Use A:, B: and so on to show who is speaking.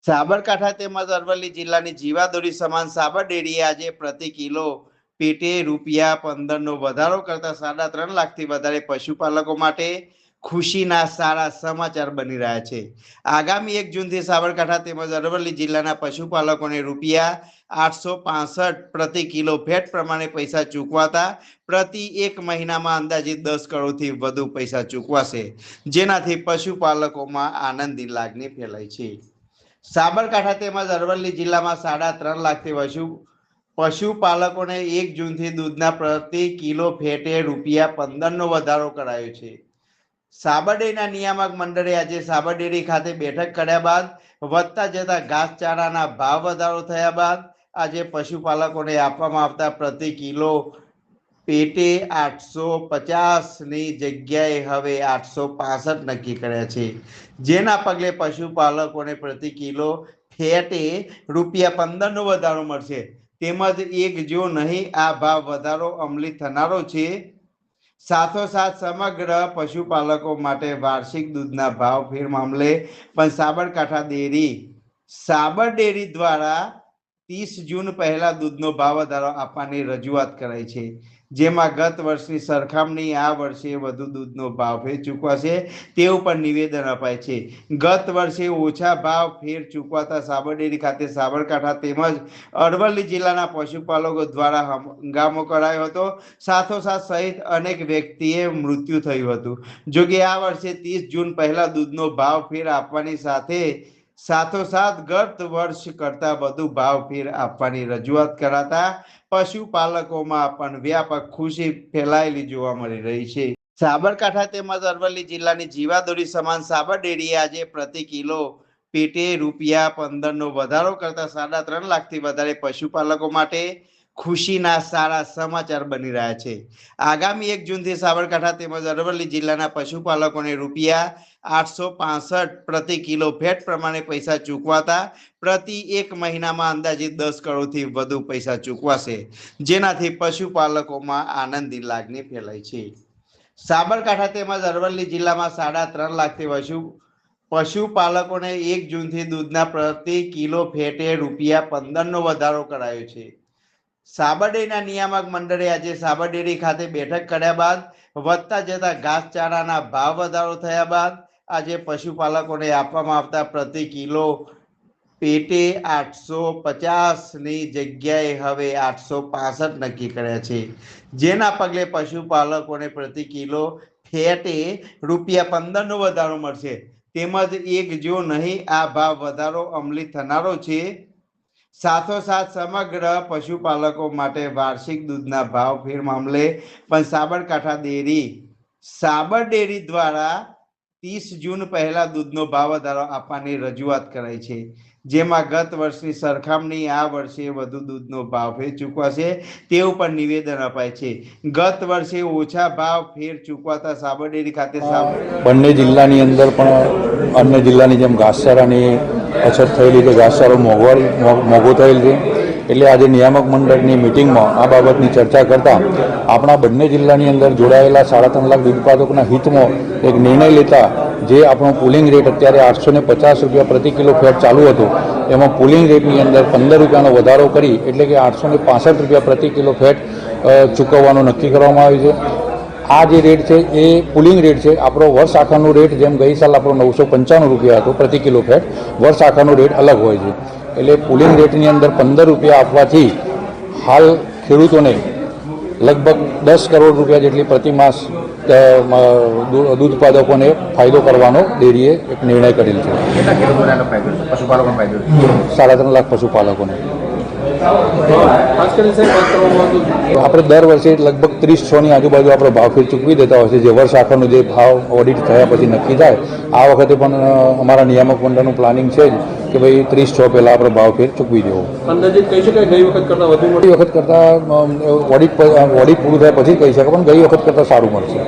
A: સાબરકાંઠા તેમજ અરવલ્લી જિલ્લાની જીવાદોરી સમાન સાબર ડેરીએ આજે પ્રતિ કિલો પેટે ₹15નો વધારો કરતા 3.5 લાખથી વધારે પશુપાલકો માટે ખુશીના સારા સમાચાર બની રહ્યા છે। આગામી 1 જૂનથી સાબરકાંઠા તેમજ અરવલ્લી જિલ્લાના પશુપાલકોને ₹865 પ્રતિ કિલો ફેટ પ્રમાણે પૈસા ચૂકવાતા પ્રતિ 1 મહિનામાં અંદાજિત 10 કરોડથી વધુ પૈસા ચૂકવાશે, જેનાથી પશુપાલકોમાં આનંદની લાગણી ફેલાઈ છે। સાબરકાંઠા તેમજ અરવલ્લી જિલ્લામાં 3.5 લાખથી પશુપાલકોને 1 જૂનથી દૂધના પ્રતિ કિલો ફેટે ₹15નો વધારો કરાયો છે। સાબર ડેરીના નિયામક મંડળે આજે સાબર ડેરી ખાતે બેઠક કર્યા બાદ વધતા જતા ઘાસચારાના ભાવ વધારો થયા બાદ આજે પશુપાલકોને આપવામાં આવતા પ્રતિ કિલો પેટે 850ની જગ્યાએ હવે 865 નક્કી કર્યા છે, જેના પગલે પશુપાલકોને પ્રતિ કિલો ફેટે ₹15નો વધારો મળશે। તેમજ 1 જૂન નહીં આ ભાવ વધારો અમલી થનારો છે। સાથોસાથ સમગ્ર પશુપાલકો માટે વાર્ષિક દૂધના ભાવ ફેર મામલે પણ સાબર ડેરી દ્વારા 30 જૂન પહેલા દૂધનો ભાવ વધારો આપવાની રજૂઆત કરાઈ છે, જેમાં ગત વર્ષની સરખામણી આ વર્ષે વધુ દૂધનો ભાવ ફેર ચૂકવાશે તેવું પણ નિવેદન અપાય છે। ગત વર્ષે ઓછા ભાવ ફેર ચૂકવાતા સાબર ડેરી ખાતે સાબરકાંઠા તેમજ અરવલ્લી જિલ્લાના પશુપાલકો દ્વારા હંગામો કરાયો હતો। સાથોસાથ સહિત અનેક વ્યક્તિએ મૃત્યુ થયું હતું। જોકે આ વર્ષે 30 જૂન પહેલા દૂધનો ભાવ ફેર આપવાની સાથોસાથ ગત વર્ષ કરતા વધુ ભાવ ફેર આપવાની રજૂઆત કરાતા પશુપાલકોમાં પણ વ્યાપક ખુશી ફેલાયેલી જોવા મળી રહી છે। સાબરકાંઠા તેમજ અરવલ્લી જિલ્લાની જીવાદોરી સમાન સાબર ડેરીએ આજે પ્રતિ કિલો પેટે ₹15નો વધારો કરતા 3.5 લાખથી વધારે પશુપાલકો માટે ખુશીના સારા સમાચાર બની રહ્યા છે। આગામી 1 જૂનથી સાબરકાંઠા તેમજ અરવલ્લી જિલ્લાના પશુપાલકોને ₹865 પ્રતિ કિલો ફેટ પ્રમાણે પૈસા ચૂકવાતા પ્રતિ 1 મહિનામાં અંદાજિત 10 કરોડથી વધુ પૈસા ચૂકવાશે, જેનાથી પશુપાલકોમાં આનંદની લાગણી ફેલાઈ છે। સાબરકાંઠા તેમજ અરવલ્લી જિલ્લામાં 3.5 લાખથી પશુપાલકોને 1 જૂનથી દૂધના પ્રતિ કિલો ફેટે ₹15નો વધારો કરાયો છે। સાબર ડેરીના નિયામક મંડળે આજે સાબર ડેરી ખાતે બેઠક કર્યા બાદ વધતા જતા ઘાસચારાના ભાવ વધારો થયા બાદ આજે પશુપાલકોને આપવામાં આવતા પ્રતિ કિલો પેટે 850ની જગ્યાએ હવે 865 નક્કી કર્યા છે, જેના પગલે પશુપાલકોને પ્રતિ કિલો ફેટે ₹15નો વધારો મળશે। તેમજ 1 જૂન નહીં આ ભાવ વધારો અમલી થનારો છે। સાથોસાથ સમગ્ર પશુપાલકો માટે વાર્ષિક દૂધના ભાવ ફેર મામલે પણ સાબર ડેરી દ્વારા 30 જૂન પહેલા દૂધનો ભાવ વધારો આપવાની રજૂઆત કરાઈ છે, જેમાં ગત વર્ષની સરખામણી આ વર્ષે વધુ દૂધનો ભાવ ફેર ચૂકવાશે તેવું પણ નિવેદન અપાય છે। ગત વર્ષે ઓછા ભાવ ફેર ચૂકવાતા સાબર ડેરી ખાતે
B: બંને જિલ્લાની અંદર પણ અન્ય જિલ્લાની જેમ ઘાસચારાની અછત થયેલી છે, ઘાસચારો મોંઘો થયેલ છે। એટલે આજે નિયામક મંડળની મિટિંગમાં આ બાબતની ચર્ચા કરતાં આપણા બંને જિલ્લાની અંદર જોડાયેલા 3.5 લાખ દૂધ ઉત્પાદકોના હિતમાં એક નિર્ણય લેતા જે આપણો પુલિંગ રેટ અત્યારે ₹850 પ્રતિ કિલો ફેટ ચાલુ હતો, એમાં પુલિંગ રેટની અંદર ₹15નો વધારો કરી એટલે કે ₹865 પ્રતિ કિલો ફેટ ચૂકવવાનું નક્કી કરવામાં આવ્યું છે। આ જે રેટ છે એ પુલિંગ રેટ છે। આપણો વર્ષ આખાનો રેટ જેમ ગઈ સાલ આપણો ₹995 હતો પ્રતિ કિલો ફેટ, વર્ષ આખાનો રેટ અલગ હોય છે। એટલે પુલિંગ રેટની અંદર ₹15 આપવાથી હાલ ખેડૂતોને લગભગ ₹10 કરોડ જેટલી પ્રતિ માસ દૂધ ઉત્પાદકોને ફાયદો કરવાનો ડેરીએ એક નિર્ણય કરેલ છે। 3.5 લાખ પશુપાલકોને આપણે દર વર્ષે લગભગ 30-6ની આજુબાજુ આપણે ભાવ ફેર ચૂકવી દેતા હોય છે, જે વર્ષ આખરનો જે ભાવ ઓડિટ થયા પછી નક્કી થાય। આ વખતે પણ અમારા નિયામક મંડળનું પ્લાનિંગ છે જ કે ભાઈ 30-6 પહેલાં આપણે ભાવ ફેર ચૂકવી દેવો।
C: અંદાજિત કહી શકાય ગઈ વખત કરતાં વધુ મળે?
B: ગઈ વખત કરતાં ઓડિટ પૂરું થયા પછી કહી શકાય, પણ ગઈ વખત કરતાં સારું મળશે।